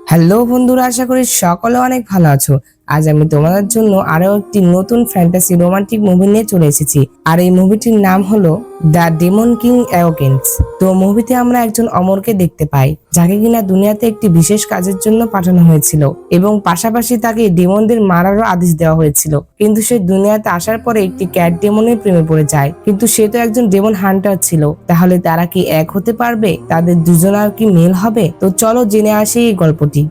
Hello বন্ধুরা, আশা করি সকলে অনেক ভালো আছো। আজ আমি তোমাদের জন্য আরো একটি নতুন ফ্যান্টাসি রোমান্টিক মুভি নিয়ে চলে এসেছি। আর এই মুভিটির নাম হলো দ্য ডেমন কিং অ্যাওকেন্স। তো মুভিতে আমরা একজন অমরকে দেখতে পাই, যাকে কিনা দুনিয়াতে একটি বিশেষ কাজের জন্য পাঠানো হয়েছিল এবং পাশাপাশি তাকে ডেমনদের মারারও আদেশ দেওয়া হয়েছিল। কিন্তু সে দুনিয়াতে আসার পরে একটি ক্যাট ডেমনের প্রেমে পড়ে যায়, কিন্তু সে তো একজন ডেমন হান্টার ছিল। তাহলে তারা কি এক হতে পারবে? তাদের দুজনার কি মেল হবে? তো চলো জেনে আসি এই গল্পটি।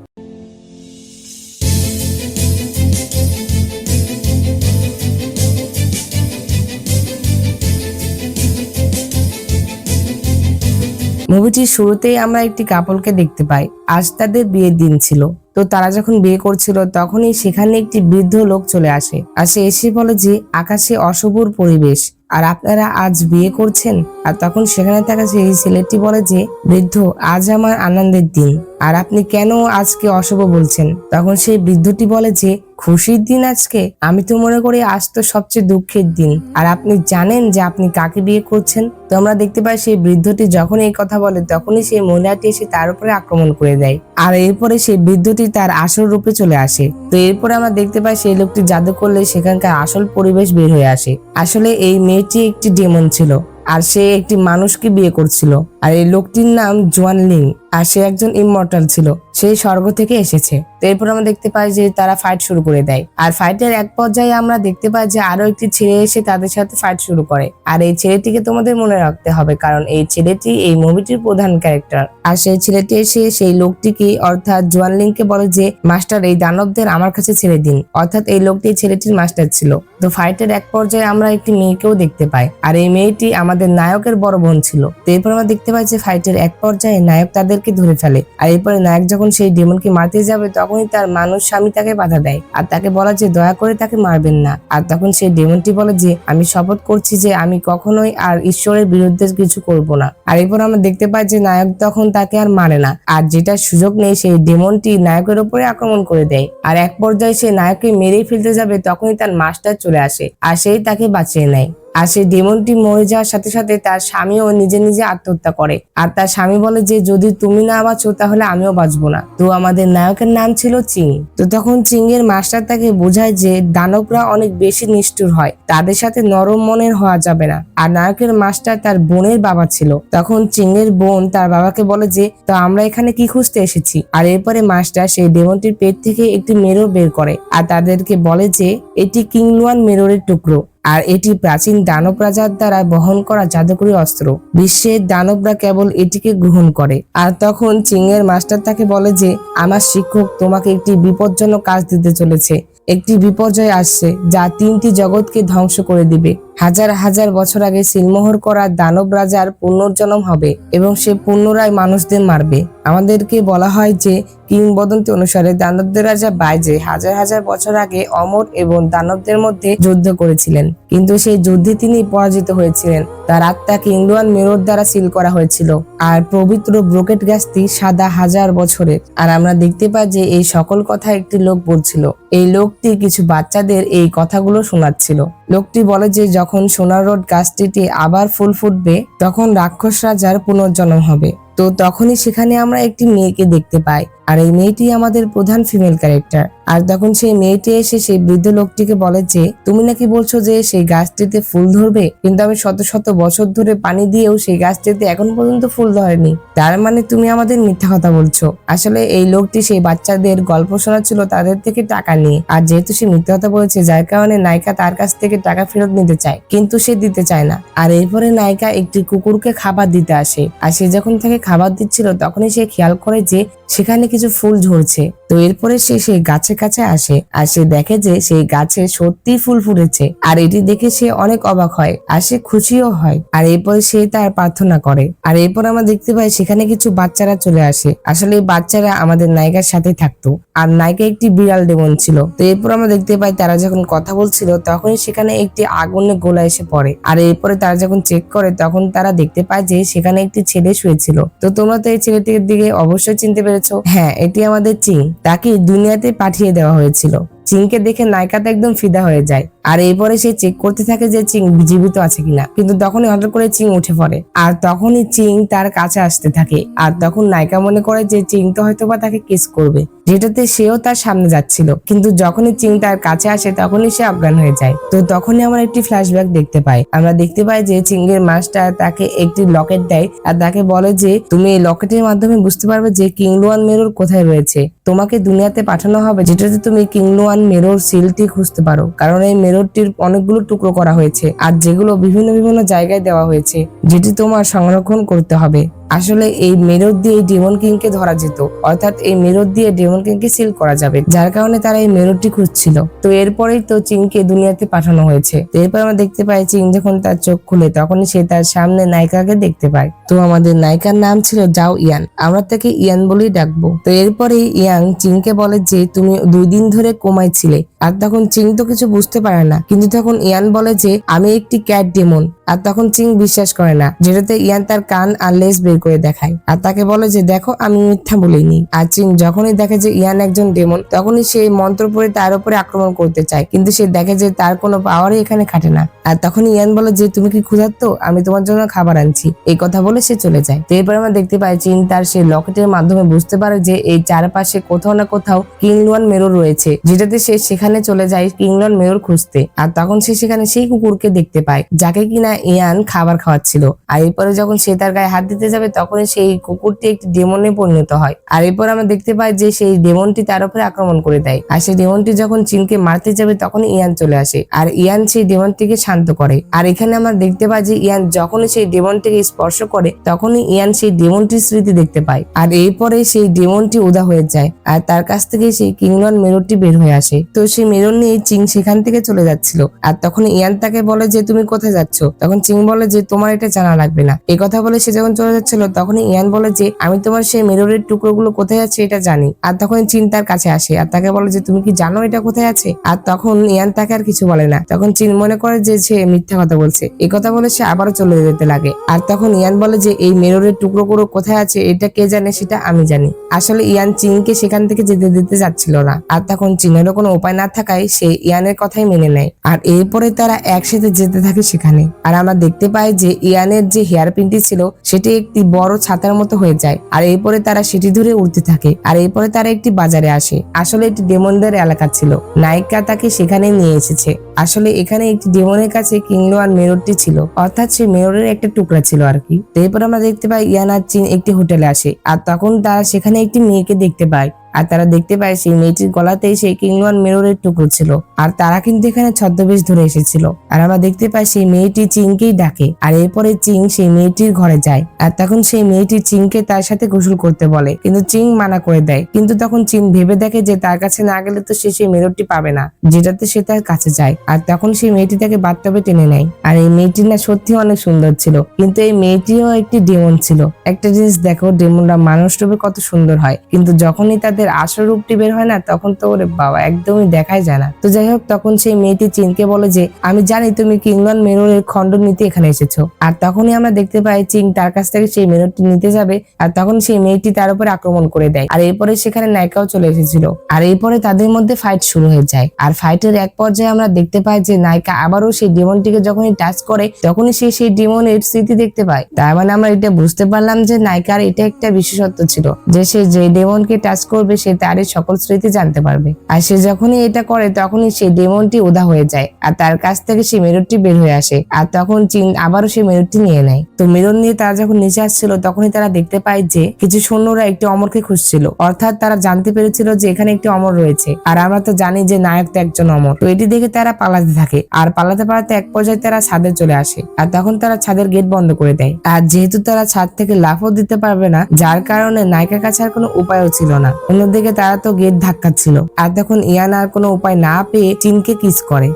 মুভিটির শুরুতেই আমরা একটি কাপলকে দেখতে পাই। আজ তাদের বিয়ের দিন ছিল। তো তারা যখন বিয়ে করছিল তখনই সেখানে একটি বৃদ্ধ লোক চলে আসে। আর সে এসে বলে যে আকাশে অশুভর পরিবেশ, আর আপনারা আজ বিয়ে করছেন। আর তখন সেখানে থাকা সেই ছেলেটি বলে যে বৃদ্ধ, আজ আমার আনন্দের দিন, আর আপনি কেন আজকে অশুভ বলছেন? তখন সেই বৃদ্ধটি বলে যে খুশির দিন আজকে? আমি তো মনে করি আজ তো সবচেয়ে দুঃখের দিন। আর আপনি জানেন যে আপনি কাকে বিয়ে করছেন? তো আমরা দেখতে পাই সেই বৃদ্ধটি যখন এই কথা বলে তখনই সেই মহিলাটি এসে তার উপরে আক্রমণ করে দেয়। আর এরপরে সেই বৃদ্ধটি তার আসল রূপে চলে আসে। তো এরপরে আমরা দেখতে পাই সেই লোকটি জাদু করলে সেখানকার আসল পরিবেশ বের হয়ে আসে। আসলে এই মেয়েটি একটি ডেমন ছিল, আর সে একটি মানুষকে বিয়ে করছিল। আর এই লোকটির নাম জোয়ান লিং, আর সে একজন ইমমর্টাল ছিল। সেই স্বর্গ থেকে এসেছে। তো এরপর আমরা দেখতে পাই যে তারা ফাইট শুরু করে দেয়। আর ফাইটের এক পর্যায়ে আমরা দেখতে পাই যে আরো একটি ছেলে এসে তাদের সাথে ফাইট শুরু করে। আর এই ছেলেটিকে তোমাদের মনে রাখতে হবে, কারণ এই ছেলেটি এই মুভিটির প্রধান ক্যারেক্টার। আর সেই ছেলেটি এসে সেই লোকটিকে অর্থাৎ জোয়ান লিংকে বলে যে মাস্টার, এই দানবদের আমার কাছে ছেড়ে দিন। অর্থাৎ এই লোকটি ছেলেটির মাস্টার ছিল। তো ফাইটের এক পর্যায়ে আমরা একটি মেয়েকেও দেখতে পাই, আর এই মেয়েটি আমাদের নায়কের বড় বোন ছিল। তো এরপর আমরা দেখতে পাই যে ফাইটের এক পর্যায়ে নায়ক তাদেরকে ধরে ফেলে। আর এরপরে নায়ক যখন সেই ডেমনকে মারতে যাবে তখনই তার মানুষ স্বামী তাকে বাধা দেয়, আর তাকে বলা যে দয়া করে তাকে মারবেন না। আর তখন সেই ডেমনটি বলে যে আমি শপথ করছি যে আমি কখনোই আর ঈশ্বরের বিরুদ্ধে কিছু করব না। আর এরপর আমরা দেখতে পাই যে নায়ক তখন তাকে আর মারে না, আর যেটা সুযোগ নেই সেই ডেমনটি নায়কের উপরে আক্রমণ করে দেয়। আর এক পর্যায়ে সে নায়ককে মেরেই ফেলতে যাবে তখনই তার মাস্টার চলে আসে, আর সেই তাকে বাঁচিয়ে নেয়। আর সেই ডেমনটি মরে যাওয়ার সাথে সাথে তার স্বামীও নিজে নিজে আত্মহত্যা করে। আর তার স্বামী বলে যে যদি তুমি না বাঁচো তাহলে আমিও বাঁচবো না। তো আমাদের নায়কের নাম ছিল চিং। তো তখন চিং এর মাস্টার তাকে বোঝায় যে দানবরা অনেক বেশি নিষ্ঠুর হয়, তাদের সাথে নরম মনের হওয়া যাবে না। আর নায়কের মাস্টার তার বোনের বাবা ছিল। তখন চিং এর বোন তার বাবাকে বলে যে তো আমরা এখানে কি খুঁজতে এসেছি? আর এরপরে মাস্টার সেই ডেমনটির পেট থেকে একটি মেরর বের করে, আর তাদেরকে বলে যে এটি কিংলুয়ান মেররের টুকরো, আর এটি প্রাচীন দানব রাজার দ্বারা বহন করা জাদুকরী অস্ত্র। বিশ্বের দানবরা কেবল এটিকে গ্রহণ করে। আর তখন চিংয়ের মাস্টার তাকে বলে যে আমার শিক্ষক তোমাকে একটি বিপজ্জনক কাজ দিতে চলেছে। একটি বিপর্যয় আসছে যা 3টি জগৎকে ধ্বংস করে দিবে। হাজার হাজার বছর আগে সিলমোহর করা দানব রাজার পুনর্জন্ম হবে এবং সে পুনরায় মানুষদের মারবে। আমাদেরকে বলা হয় যে কিংবদন্তি অনুসারে দানবদের রাজা বাইজে হাজার হাজার বছর আগে অমর এবং দানবদের মধ্যে যুদ্ধ করেছিলেন, কিন্তু সেই যুদ্ধে তিনি পরাজিত হয়েছিলেন। তার আত্মা কিংলুয়ান মেরর দ্বারা সিল করা হয়েছিল, আর পবিত্র ব্রোকেট গাছটি সাদা হাজার বছরের। আর আমরা দেখতে পাই যে এই সকল কথা একটি লোক বলছিল। এই লোকটি কিছু বাচ্চাদের এই কথাগুলো শোনাচ্ছিল। লোকটি বলে যে যখন সোনার রোড গাছটিতে আবার ফুল ফুটবে তখন রাক্ষস রাজার পুনর্জন্ম হবে। তো তখনই সেখানে আমরা একটি মেয়েকে দেখতে পাই, আর এই মেয়েটি আমাদের প্রধান ফিমেল ক্যারেক্টার। আর তখন সেই মেয়েটি এসে সেই বৃদ্ধ লোকটিকে বলে যে তুমি নাকি বলছো যে সেই গাছটিতে ফুল ধরবে, কিন্তু আমি শত শত বছর ধরে পানি দিয়েও সেই গাছটিতে এখন পর্যন্ত ফুল ধরেনি। তার মানে তুমি আমাদের মিথ্যা কথা বলছো। আসলে এই লোকটি সেই বাচ্চাদের গল্প শোনাচ্ছিল তাদের থেকে টাকা নিয়ে, আর যেহেতু সে মিথ্যা কথা বলেছে যার কারণে নায়িকা তার কাছ থেকে টাকা ফেরত নিতে চায়, কিন্তু সে দিতে চায় না। আর এরপরে নায়িকা একটি কুকুরকে খাবার দিতে আসে, আর সে যখন তাকে খাবার দিচ্ছিল তখনই সে খেয়াল করে যে সেখানে কিছু ফুল ঝরছে। তো এরপরে সে সেই গাছের কাছে আসে, আর সে দেখে যে সেই গাছে সত্যি ফুল ফুটেছে। আর এটি দেখে সে অনেক অবাক হয়, আর সে খুশিও হয়। আর এরপরে সে তার প্রার্থনা করে। আর এরপর আমরা দেখতে পাই সেখানে কিছু বাচ্চারা চলে আসে। আসলে এই বাচ্চারা আমাদের নায়িকার সাথে থাকতো, আর নায়িকা একটি বিড়াল ডেমন ছিল। তো এরপর আমরা দেখতে পাই তারা যখন কথা বলছিল তখনই সেখানে একটি আগুনের গোলা এসে পড়ে। আর এরপরে তারা যখন চেক করে তখন তারা দেখতে পায় যে সেখানে একটি ছেলে শুয়েছিল। তো তোমরা তো এই ছেলেটির দিকে অবশ্যই চিনতে পেরেছো। হ্যাঁ, এটি আমাদের চিং। তাকে দুনিয়াতে পাঠিয়ে দেওয়া হয়েছিল। চিংকে দেখে নায়িকা তো একদম ফিদা হয়ে যায়। আর এরপরে সে চেক করতে থাকে যে চিং জীবিত আছে কিনা, কিন্তু তখনই হঠাৎ করে চিং উঠে পড়ে। আর তখনই চিং তার কাছে আসতে থাকে। আর তখন নায়িকা মনে করে যে চিং তো হয়তোবা তাকে কিস করবে, যেটাতে সেও তার সামনে যাচ্ছিল, কিন্তু যখনই চিং তার কাছে আসে তখনই সে অজ্ঞান হয়ে যায়। তো তখনই আমরা একটি ফ্ল্যাশব্যাক দেখতে পাই। আমরা দেখতে পাই যে চিংয়ের মাস্টার তাকে একটি লকেট দেয় আর তাকে বলে যে তুমি এই লকেটের মাধ্যমে বুঝতে পারবে যে কিংলুয়ান মেরর কোথায় রয়েছে। তোমাকে দুনিয়াতে পাঠানো হবে যেটাতে তুমি কিংলুয়ান মেরর সিলটি খুঁজতে পারো, কারণ এই মেররটির অনেকগুলো টুকরো করা হয়েছে আর যেগুলো বিভিন্ন বিভিন্ন জায়গায় দেওয়া হয়েছে, যেটি তোমার সংরক্ষণ করতে হবে। আসলে এই মেরর দিয়ে ডেমন কিংকে ধরা যেত, অর্থাৎ এই মেরর দিয়ে ডেমন কিংকে সিল করা যাবে, যার কারণে তারা এই মেররটি খুঁজছিল। তো এরপরেই তো চিংকে দুনিয়াতে পাঠানো হয়েছে। তো এরপর আমরা দেখতে পাই চিং যখন তার চোখ খুলে তখনই সে তার সামনে নায়িকাকে দেখতে পায়। তো আমাদের নায়িকার নাম ছিল জাও ইয়ান, আমরা তাকে ইয়ান বলেই ডাকবো। তো এরপরে ইয়াং চিংকে বলে যে তুমি 2 দিন ধরে কোমায় ছিলে। আর তখন চিং তো কিছু বুঝতে পারে না, কিন্তু তখন ইয়ান বলে যে আমি একটি ক্যাট ডেমন। আর তখন চিং বিশ্বাস করে না, যেটাতে ইয়ান তার কান আর লেজ বের করে দেখায় আর তাকে বলে যে দেখো আমি মিথ্যা বলিনি। আর চিং যখনই দেখে যে ইয়ান একজন ডেমন, তখনই সে মন্ত্র পড়ে তার উপরে আক্রমণ করতে চায়, কিন্তু সে দেখে যে তার কোনো পাওয়ারই এখানে খাটে না। আর তখন ইয়ান বলে যে তুমি কি ক্ষুধার্ত, আমি তোমার জন্য খাবার আনছি, এই কথা বলে সে চলে যায়। তো এরপর আমরা দেখতে পাই চিং তার সেই লকেটের মাধ্যমে বুঝতে পারে যে এই চারপাশে কোথাও না কোথাও কিংলুয়ান মেরর রয়েছে, যেটাতে সে সেখানে চলে যায় কিংলুয়ান মেরর খুঁজতে। আর তখন সে সেখানে সেই কুকুরকে দেখতে পায় যাকে কিনা ইয়ান খাবার খাওয়াচ্ছিল। আর এরপরে যখন সে তার গায়ে হাত দিতে যাবে তখনই সেই কুকুরটি একটি ডেমনে পরিণত হয়। আর এরপর আমরা দেখতে পাই যে সেই ডেমনটি তার উপরে আক্রমণ করে দেয়। আর সেই ডেমনটি যখন চিনকে মারতে যাবে তখন ইয়ান চলে আসে আর ইয়ান সেই ডেমনটিকে শান্ত করে। আর এখানে আমরা দেখতে পাই যে ইয়ান যখনই সেই ডেমনটিকে স্পর্শ করে তখনই ইয়ান সেই ডেমনটির স্মৃতি দেখতে পায়। আর এরপরে সেই ডেমনটি উদা হয়ে যায় আর তার কাছ থেকে সেই কিংলুয়ান মেররটি বের হয়ে আসে। তো সেই মেরর নিয়ে চিং সেখান থেকে চলে যাচ্ছিল। আর তখন ইয়ান তাকে বলে যে তুমি কোথায় যাচ্ছ? তখন চিং বলে যে তোমার এটা জানা লাগবে না। এই কথা বলে সে যখন চলে যাচ্ছিল তখনই ইয়ান বলে যে আমি তোমার সেই মেররের টুকরোগুলো কোথায় আছে এটা জানি। আর তখন চিন তার কাছে আসে আর তাকে বলে যে তুমি কি জানো এটা কোথায় আছে? আর তখন ইয়ান তাকে আর কিছু বলে না। তখন চিন মনে করে যে সে মিথ্যা কথা বলছে, এই কথা বলে সে আবারও চলে যেতে লাগে। আর তখন ইয়ান বলে যে এই মেররের টুকরোগুলো কোথায় আছে এটা কে জানে, সেটা আমি জানি। আসলে ইয়ান চিনকে সেখান থেকে যেতে দিতে যাচ্ছিল না। আর তখন চিনেরও কোনো উপায় না থাকায় সে ইয়ানের কথাই মেনে নেয়। আর এরপরে তারা একসাথে যেতে থাকে সেখানে। আর আমরা দেখতে পাই যে ইয়ানের যে হেয়ার পিনটি ছিল সেটি একটি বড় ছাতার মতো হয়ে যায়। আর এরপরে তারা সেটি ধরে উঠতে থাকে। আর এরপরে তারা একটি বাজারে আসে। আসলে এটি ডেমনদের এলাকা ছিল, নায়িকা তাকে সেখানে নিয়ে এসেছে। আসলে এখানে একটি ডেমনের কাছে কিংলুয়ান মেররটি ছিল, অর্থাৎ সেই মেররের একটা টুকরা ছিল আর কি। এরপর আমরা দেখতে পাই ইয়ান আর চিন একটি হোটেলে আসে আর তখন তারা সেখানে একটি মেয়েকে দেখতে পায়। আর তারা দেখতে পায় সেই মেয়েটির গলাতেই সেই কিংলুয়ান মেররের টুকরো ছিল। আর তারা কিন্তু এখানে ছদ্মবেশ ধরে এসেছিল। আর আমরা দেখতে পাই সেই মেয়েটি চিংকেই ডাকে। আর এরপরে চিং সেই মেয়েটির ঘরে যায় আর তখন সেই মেয়েটি চিংকে তার সাথে গোসল করতে বলে, কিন্তু চিং মানা করে দেয়। কিন্তু তখন চিং ভেবে দেখে যে তার কাছে না গেলে তো সে সেই মেররটি পাবে না, যেটাতে সে তার কাছে যায়। আর তখন সেই মেয়েটি তাকে বাথটবে টেনে নেয়। আর এই মেয়েটি না সত্যি অনেক সুন্দর ছিল, কিন্তু এই মেয়েটিও একটি ডেমন ছিল। একটা জিনিস দেখো, ডেমনরা মানুষ রূপে কত সুন্দর হয়, কিন্তু যখনই তাদের আসল রূপটি বের হয় না তখন তো ওরে বাবা একদমই দেখাই যায় না। তো যাই হোক, তখন সেই মেয়েটি চিনকে বলে যে আমি জানি তুমি কিংলুয়ান মেররের খণ্ড নিতে এখানে এসেছো। আর তখনই আমরা দেখতে পাই চিং তার কাছ থেকে সেই মেররটি নিতে যাবে আর তখন সেই মেয়েটি তার উপর আক্রমণ করে দেয়। আর এরপরে সেখানে নায়িকাও চলে এসেছিল। আর এরপরে তাদের মধ্যে ফাইট শুরু হয়ে যায়। আর ফাইটের এক পর্যায়ে আমরা দেখতে পাই যে নায়িকা আবারও সেই ডেমনটিকে যখনই টাচ করে তখনই সে সেই ডেমনের স্মৃতি দেখতে পায়। তার মানে আমরা এটা বুঝতে পারলাম যে নায়িকার এটা একটা বিশেষত্ব ছিল যে সে যে ডেমনকে টাচ করবে সে তারই সকল স্মৃতি জানতে পারবে। আর সে যখনই এটা করে তখনই সেই ডেমনটি উদা হয়ে যায় আর তার কাছ থেকে সেই মেররটি বের হয়ে আসে। আর তখন চিন আবারও সেই মেররটি নিয়ে নেয়। তো মেরর নিয়ে তারা যখন নিচে আসছিল তখনই তারা দেখতে পায় যে কিছু সৈন্যরা একটি অমরকে খুঁজছিল, অর্থাৎ তারা জানতে পেরেছিল যে এখানে একটি অমর রয়েছে। আর আমরা তো জানি যে নায়ক তো একজন অমর। তো এটি দেখে তারা পালাতে থাকে। আর পালাতে পালাতে এক পর্যায়ে তারা ছাদে চলে আসে আর তখন তারা ছাদের গেট বন্ধ করে দেয়। আর যেহেতু তারা ছাদ থেকে লাফও দিতে পারবে না, যার কারণে নায়িকার কাছে আর কোনো উপায়ও ছিল না। অন্যদিকে তারা তো গেট ধাক্কাচ্ছিল। আর তখন ইয়ান আর কোনো উপায় না পেয়ে চিনকে কিস করে।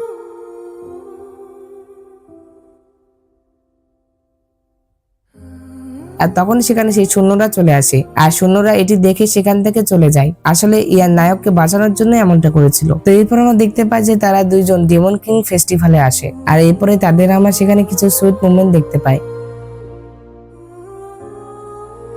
আর তখন সেখানে সেই সৈন্যরা চলে আসে আর সৈন্যরা এটি দেখে সেখান থেকে চলে যায়। আসলে ইয়ান নায়ককে বাঁচানোর জন্য এমনটা করেছিল। তো এরপর আমরা দেখতে পাই যে তারা দুইজন ডেমন কিং ফেস্টিভ্যালে আসে আর এরপরে তাদের আমরা সেখানে কিছু সুইট মুভমেন্ট দেখতে পাই।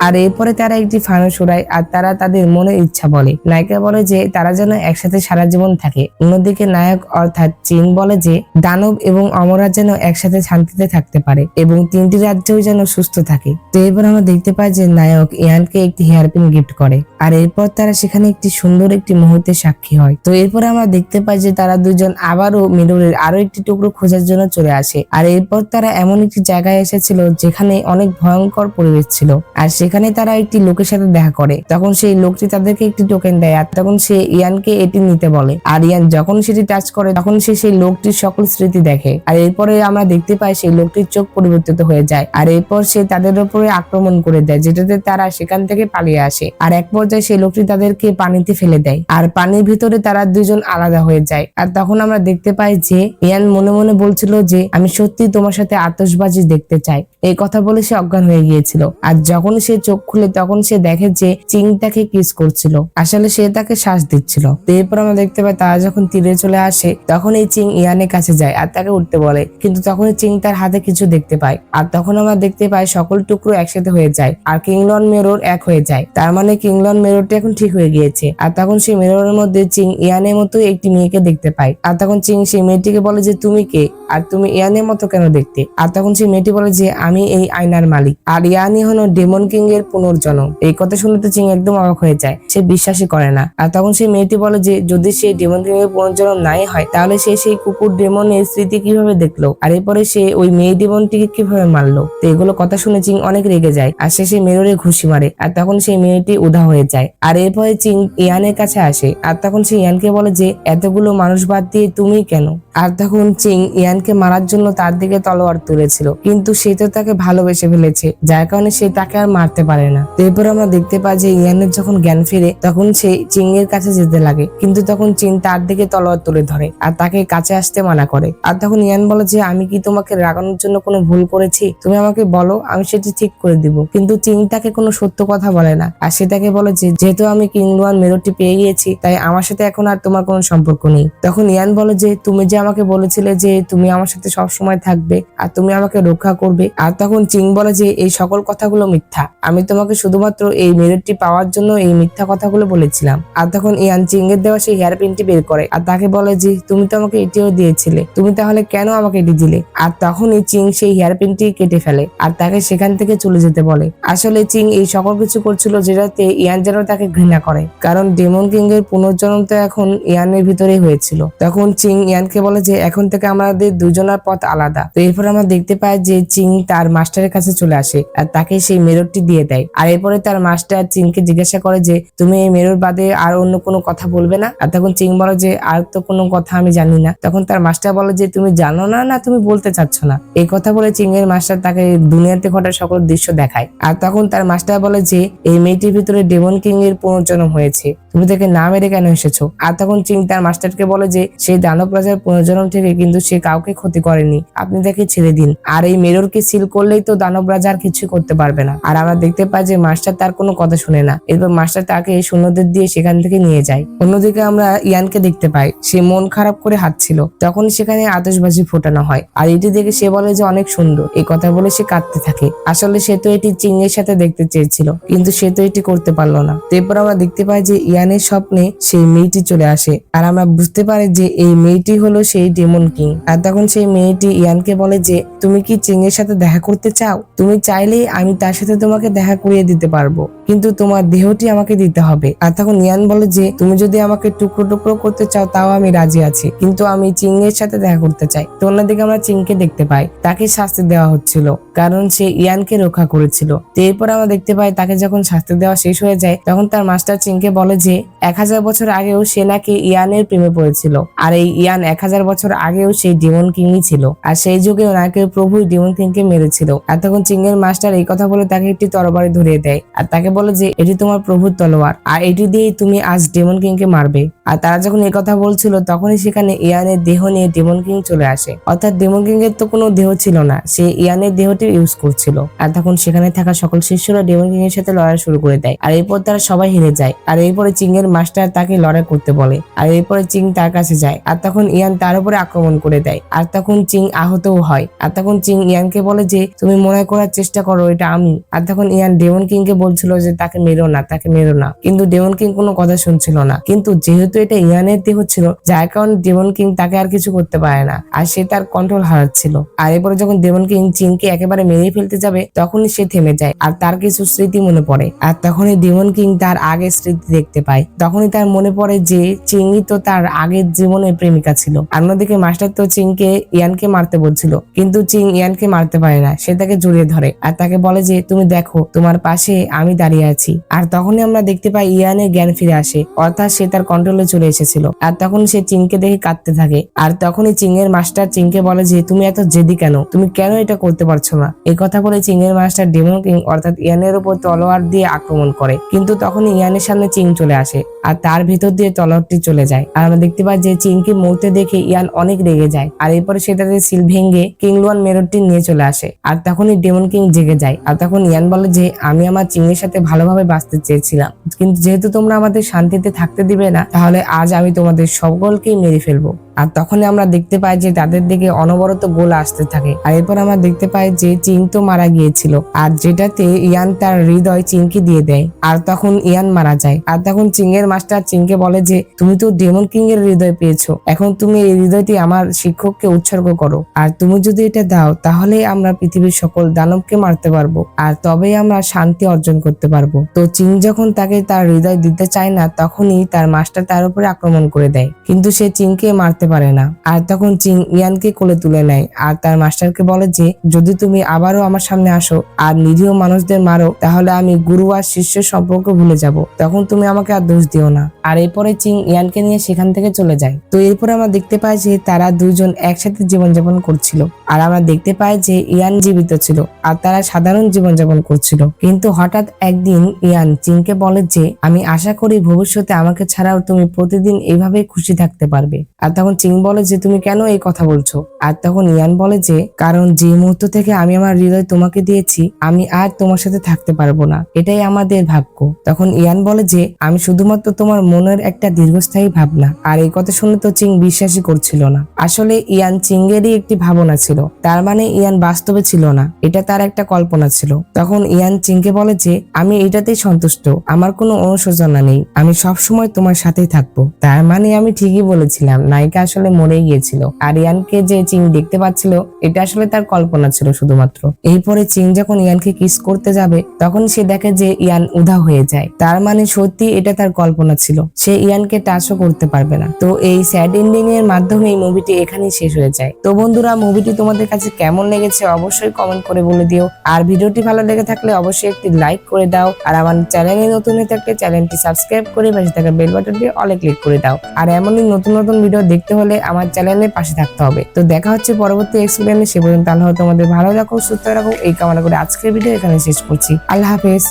আর এরপরে তারা একটি ফানুস উড়ায় আর তারা তাদের মনের ইচ্ছা বলে। নায়িকা বলে যে তারা যেন একসাথে সারা জীবন থাকে। অন্যদিকে নায়ক অর্থাৎ চিং বলে যে দানব এবং অমরা যেন একসাথে শান্তিতে থাকতে পারে এবং 3টি রাজ্যও যেন সুস্থ থাকে। তো এরপর আমরা দেখতে পাই যে নায়ক ইয়ানকে একটি হেয়ারপিন গিফট করে আর এরপর তারা সেখানে একটি সুন্দর একটি মুহূর্তের সাক্ষী হয়। তো এরপর আমরা দেখতে পাই যে তারা দুজন আবারও মিররের আরো একটি টুকরো খোঁজার জন্য চলে আসে আর এরপর তারা এমন একটি জায়গায় এসেছিল যেখানে অনেক ভয়ঙ্কর পরিবেশ ছিল আর সেখানে তারা একটি লোকের সাথে দেখা করে। তখন সেই লোকটি তাদেরকে একটি টোকেন দেয় আর তখন সে ইয়ানকে এটি নিতে বলে আর ইয়ান যখন সেটি টাচ করে তখন সে সেই লোকটির সকল স্মৃতি দেখে আর এরপরে আমরা দেখতে পাই সেই লোকটির চোখ পরিবর্তিত হয়ে যায় আর এরপর সে তাদের উপরে আক্রমণ করে দেয়, যেটাতে তারা সেখান থেকে পালিয়ে আসে আর এক পর্যায়ে সেই লোকটি তাদেরকে পানিতে ফেলে দেয় আর পানির ভিতরে তারা দুজন আলাদা হয়ে যায়। আর তখন আমরা দেখতে পাই যে ইয়ান মনে মনে বলছিল যে আমি সত্যি তোমার সাথে আতশবাজি দেখতে চাই। এই কথা বলে সে অজ্ঞান হয়ে গিয়েছিল আর যখন সে চোখ খুলে তখন সে দেখে যে চিং তাকে কিস করছিল, আসলে সে তাকে শ্বাস দিচ্ছিল। তো এরপর আমরা দেখতে পাই তারা যখন তীরে চলে আসে তখন এই চিং ইয়ানের কাছে যায় আর তাকে উঠতে বলে, কিন্তু তখন চিং তার হাতে কিছু দেখতে পায় আর তখন আমরা দেখতে পাই সকল টুকরো একসাথে হয়ে যায় আর কিংলন মেরর এক হয়ে যায়। তার মানে কিংলন মেররটি এখন ঠিক হয়ে গিয়েছে আর তখন সেই মেররের মধ্যে চিং ইয়ানের মতো একটি মেয়েকে দেখতে পায় আর তখন চিং সেই মেয়েটিকে বলে যে তুমি কে আর তুমি ইয়ানের মতো কেন দেখতে। আর তখন সেই মেয়েটি বলে যে আমি এই আয়নার মালিক আর ইয়ানি হলো ডেমন কিং এর পুনর্জন্ম। এই কথা শুনে তো চিং একদম অবাক হয়ে যায়, সে বিশ্বাসই করে না। আর তখন সেই মেয়েটি বলে যে যদি সেই ডেমন কিং এর পুনর্জন্ম নাই হয় তাহলে সে সেই কুকুর ডেমনের স্মৃতি কিভাবে দেখলো আর এরপরে সে ওই মেয়ে ডেমনটিকে কিভাবে মারলো। তো এগুলো কথা শুনে চিং অনেক রেগে যায় আর সে সেই মেররে ঘুষি মারে আর তখন সেই মেয়েটি উধাও হয়ে যায়। আর এরপরে চিং ইয়ানের কাছে আসে আর তখন সে ইয়ানকে বলে যে এতগুলো মানুষ বাদ দিয়ে তুমি কেন। আর তখন চিং ইয়ানকে মারার জন্য তার দিকে তলোয়ার তুলেছিল, কিন্তু সে তো তাকে ভালোবেসে ফেলেছে যার কারণে সে তাকে আর মারতে পারে না। এরপর আমরা দেখতে পাই যে ইয়ানের যখন জ্ঞান ফিরে তখন সে চিং এর কাছে যেতে লাগে, কিন্তু তখন চিং তার দিকে তলোয়ার তুলে ধরে আর তাকে কাছে আসতে মানা করে। আর তখন ইয়ান বলে যে আমি কি তোমাকে রাগানোর জন্য কোনো ভুল করেছি, তুমি আমাকে বলো আমি সেটি ঠিক করে দিব। কিন্তু চিং তাকে কোনো সত্য কথা বলে না আর সে তাকে বলে যে যেহেতু আমি কিংলন মেররটি পেয়ে গিয়েছি তাই আমার সাথে এখন আর তোমার কোনো সম্পর্ক নেই। তখন ইয়ান বলে যে তুমি যে আমাকে বলেছিলে যে তুমি আমার সাথে সব সময় থাকবে আর তুমি আমাকে রক্ষা করবে। আর তখন চিং বলে যে এই সকল কথাগুলো মিথ্যা, আমি তোমাকে শুধুমাত্র এই মেররটি পাওয়ার জন্য এই মিথ্যা কথাগুলো বলেছিলাম। আর তখন ইয়ান চিং এর দেওয়া সেই হেয়ার পিনটি বের করে আর তাকে বলে যে তুমি তো আমাকে এটিও দিয়েছিলে, তুমি তাহলে কেন আমাকে এটি দিলে। আর তখন এই চিং সেই হেয়ার পিনটি কেটে ফেলে আর তাকে সেখান থেকে চলে যেতে বলে। আসলে চিং এই সকল কিছু করছিল যেটাতে ইয়ান যেন তাকে ঘৃণা করে, কারণ ডেমন কিং এর পুনর্জন্ম তো এখন ইয়ানের ভিতরেই হয়েছিল। তখন চিং ইয়ানকে বলে যে এখন থেকে আমাদের দুজনের পথ আলাদা। তো এরপর আমরা দেখতে পাই যে চিং তার মাস্টারের কাছে চলে আসে আর তাকে সেই মেররটি দিয়ে দেয়। আর এরপরে তার মাস্টার চিংকে জিজ্ঞাসা করে যে তুমি এই মেরর বাদে আর অন্য কোনো কথা বলবে না। আর তখন চিং বলে যে আর তো কোনো কথা আমি জানি না। তখন তার মাস্টার বলে যে তুমি জানো না না তুমি বলতে চাচ্ছ না। এই কথা বলে চিং এর মাস্টার তাকে দুনিয়াতে ঘটা সকল দৃশ্য দেখায়। আর তখন তার মাস্টার বলে যে এই মেয়েটির ভিতরে ডেমন কিং এর পুনর্জন্ম হয়েছে, তুমি তাকে না মেরে কেন এসেছো। আর তখন চিং তার মাস্টারকে বলে যে সেই দানব রাজার পুনর্জন্ম থেকে কিন্তু সে কাউকে ক্ষতি করেনি, আপনি তাকে ছেড়ে দিন। আর এই মেররকে সিল করলেই তো দানব রাজা আর কিছু করতে পারবে না। আর আমরা দেখতে পাই যে মাস্টার তার কোনো কথা শুনে না। এরপর মাস্টার তাকে সৈন্যদের দিয়ে সেখান থেকে নিয়ে যায়। অন্যদিকে আমরা ইয়ানকে দেখতে পাই সে মন খারাপ করে হাঁটছিল, তখন সেখানে আতশবাজি ফোটানো হয় আর এটি দেখে সে বলে যে অনেক সুন্দর। এই কথা বলে সে কাঁদতে থাকে। আসলে সে তো এটি চিং এর সাথে দেখতে চেয়েছিল কিন্তু সে তো এটি করতে পারলো না। এরপর আমরা দেখতে পাই যে ইয়ানের স্বপ্নে সেই মেয়েটি চলে আসে আর আমরা বুঝতে পারি যে এই মেয়েটি হলো সেই ডেমন কিং। আর তখন সেই মেয়েটি ইয়ানকে বলে যে তুমি কি চিং এর সাথে দেখা করতে চাও, তুমি চাইলেই আমি তার সাথে তোমাকে দেখা করিয়ে দিতে পারবো, কিন্তু তোমার দেহটি আমাকে দিতে হবে। আর তখন ইয়ান বলে যে তুমি যদি আমাকে টুকরো টুকরো করতে চাও তাও আমি রাজি আছি, কিন্তু আমি চিং এর সাথে দেখা করতে চাই। তো অন্যদিকে আমরা চিংকে দেখতে পাই তাকে শাস্তি দেওয়া হচ্ছিল কারণ সে ইয়ানকে রক্ষা করেছিল। তো এরপর আমরা দেখতে পাই তাকে যখন শাস্তি দেওয়া শেষ হয়ে যায় তখন তার মাস্টার চিংকে বলে যে 1000 বছর আগেও সে নাকি ইয়ানের প্রেমে পড়েছিল আর এই ইয়ান 1000 বছর আগেও সেই ডেমন কিংই ছিল আর সেই যুগে ওনাকে প্রভুই ডেমন কিংকে মেরেছিল। আর তখন চিং এর মাস্টার এই কথা বলে তাকে একটি তরবারি ধরিয়ে দেয় আর তাকে বলে যে এটি তোমার প্রভুর তলোয়ার আর এটি দিয়েই তুমি আজ ডেমন কিংকে মারবে। আর তারা যখন এই কথা বলছিল তখনই সেখানে ইয়ানের দেহ নিয়ে ডেমন কিং চলে আসে। অর্থাৎ ডেমন কিং এর তো কোনো দেহ ছিল না, সে ইয়ানের দেহটি ইউজ করছিল। আর তখন সেখানে থাকা সকল শিষ্যরা ডেমন কিং এর সাথে লড়াই শুরু করে দেয়। আর এরপর তারা সবাই হেরে যায়। আর এরপরে চিং এর মাস্টার তাকে লড়াই করতে বলে। আর এরপরে চিং তার কাছে যায়। আর তখন ইয়ান তার উপরে আক্রমণ করে দেয়। আর তখন চিং আহতও হয়। আর তখন চিং ইয়ানকে বলে যে তুমি মনে করার চেষ্টা করো এটা আমি। আর তখন ইয়ান ডেমন কিং কে বলছিল যে তাকে মেরো না, তাকে মেরো না, কিন্তু ডেমন কিং কোনো কথা শুনছিল না। কিন্তু যেহেতু এটা ইয়ানের দেহ ছিল, যার কারণে ডেমন কিং তাকে আর কিছু করতে পারে না, আর সে তার কন্ট্রোল হারাচ্ছিল। আর এরপরে যখন ডেমন কিং চিংকে একেবারে মেরে ফেলতে যাবে তখনই সে থেমে যায়। আর তার কিছু স্মৃতি মনে পড়ে। আর তখনই ডেমন কিং তার আগের স্মৃতি দেখতে পায়। তখনই তার মনে পড়ে যে চিংই তো তার আগের জীবনের প্রেমিকা ছিল। অন্যদিকে মাস্টার তো চিংকে ইয়ানকে মারতে বলছিল, কিন্তু চিং ইয়ানকে মারতে পারে না। সে তাকে জড়িয়ে ধরে আর তাকে বলে যে তুমি দেখো, তোমার পাশে আমি দাঁড়িয়ে আছি। আর তখনই আমরা দেখতে পাই ইয়ানের জ্ঞান ফিরে আসে, অর্থাৎ সে তার কন্ট্রোলে চলে এসেছিল। আর তখন সে চিংকে দেখে কাঁদতে থাকে। আর তখনই চিং এর মাস্টার চিংকে বলে যে তুমি এত জেদি কেন, তুমি কেন এটা করতে পারছো না। এই কথা বলে চিং এর মাস্টার ডেমন কিং অর্থাৎ ইয়ানের উপর তলোয়ার দিয়ে আক্রমণ করে, কিন্তু তখনই ইয়ানের সামনে চিং চলে আসে আর তার ভিতর দিয়ে তলোয়ারটি চলে যায়। আর আমরা দেখতে পাই যে চিংকে মরতে দেখে ইয়ান অনেক রেগে যায়। আর এরপরে সে তাদের সিল ভেঙে কিং লুয়ান মেররটি নিয়ে চলে আসে। আর তখনই ডেমন কিং জেগে যায়। আর তখন ইয়ান বলে যে আমি আমার চিং এর সাথে ভালোভাবে বাঁচতে চেয়েছিলাম, কিন্তু যেহেতু তোমরা আমাদের শান্তিতে থাকতে দিবে না, তাহলে আজ আমি তোমাদের সকলকেই মেরে ফেলবো। আর তখন আমরা দেখতে পাই যে তাদের দিকে অনবরত গোলা আসতে থাকে। আর এরপর আমরা দেখতে পাই যে চিং তো মারা গিয়েছিল, আর যেটাতে ইয়ান তার হৃদয় চিংকে দিয়ে দেয়। আর তখন ইয়ান মারা যায়। আর তখন চিং এর মাস্টার চিংকে বলে যে তুমি তো ডেমন কিং এর হৃদয় পেয়েছো, এখন তুমি এই হৃদয়টি আমার শিক্ষককে উৎসর্গ করো। আর তুমি যদি এটা দাও তাহলে আমরা পৃথিবীর সকল দানবকে মারতে পারবো, আর তবেই আমরা শান্তি অর্জন করতে পারবো। তো চিং যখন তাকে তার হৃদয় দিতে চায় না, তখনই তার মাস্টার তার উপরে আক্রমণ করে দেয়, কিন্তু সে চিংকে মারতে পারে না। আর তখন চিং ইয়ানকে কোলে তুলে নেয় আর তার মাস্টারকে বলে যে যদি তুমি আবারও আমার সামনে আসো আর নিরীহ মানুষদের মারো, তাহলে আমি গুরু আর শিষ্য সম্পর্ক ভুলে যাব, তখন তুমি আমাকে আর দোষ দিও না। আর এরপরে চিং ইয়ানকে নিয়ে সেখান থেকে চলে যায়। তো এরপরে আমরা দেখতে পাই যে তারা দুজন একসাথে জীবনযাপন করছিল। আর আমরা দেখতে পাই যে ইয়ান জীবিত ছিল আর তারা সাধারণ জীবনযাপন করছিল। কিন্তু হঠাৎ একদিন ইয়ান চিংকে বলে যে আমি আশা করি ভবিষ্যতে আমাকে ছাড়াও তুমি প্রতিদিন এইভাবেই খুশি থাকতে পারবে। আর তখন চিং বলে যে তুমি কেন এই কথা বলছো। আর তখন ইয়ান বলে যে কারণ যে মুহূর্ত থেকে আমি আমার হৃদয় তোমাকে দিয়েছি, আমি আর তোমার সাথে থাকতে পারবো না, এটাই আমাদের ভাগ্য। তখন ইয়ান বলে যে আমি শুধুমাত্র তোমার মনের একটা দীর্ঘস্থায়ী ভাবনা। আর এই কথা শুনে তো চিং বিশ্বাসই করছিল না। আসলে ইয়ান চিংয়েরই একটি ভাবনা ছিল, তার মানে ইয়ান বাস্তবে ছিল না, এটা তার একটা কল্পনা ছিল। তখন ইয়ান চিংকে বলে যে আমি এটাতেই সন্তুষ্ট, আমার কোনো অনুশোচনা নেই, আমি সবসময় তোমার সাথেই থাকবো। তার মানে আমি ঠিকই বলেছিলাম, নায়িকা আসলে মরে গিয়েছিল আর ইয়ানকে যে চিং দেখতে পাচ্ছিল এটা আসলে তার কল্পনা ছিল শুধুমাত্র। এরপরে চিং যখন ইয়ানকে কিস করতে যাবে তখন সে দেখে যে ইয়ান উধাও হয়ে যায়, তার মানে সত্যি এটা তার কল্পনা ছিল, সে ইয়ানকে টাচও করতে পারবে না। তো এই স্যাড এন্ডিং এর মাধ্যমে এই মুভিটি এখানেই শেষ হয়ে যায়। তো বন্ধুরা, মুভিটি তোমাদের কাছে কেমন লেগেছে অবশ্যই কমেন্ট করে বলে দিও। আর ভিডিওটি ভালো লেগে থাকলে অবশ্যই একটি লাইক করে দাও। আর আমার চ্যানেলে নতুন হয়ে থাকলে চ্যানেলটি সাবস্ক্রাইব করে পাশে থাকা বেল বাটনটি অলে ক্লিক করে দাও। আর এমনই নতুন নতুন ভিডিও দেখতে হলে আমার চ্যানেলের পাশে থাকতে হবে। তো দেখা হচ্ছে পরবর্তী এক্সপিরিয়েন্সে। সে পর্যন্ত আল্লাহ তোমাদের ভালো রাখো, সুস্থ রাখো এই কামনা করে আজকের ভিডিও এখানে শেষ করছি। আল্লাহ হাফেজ।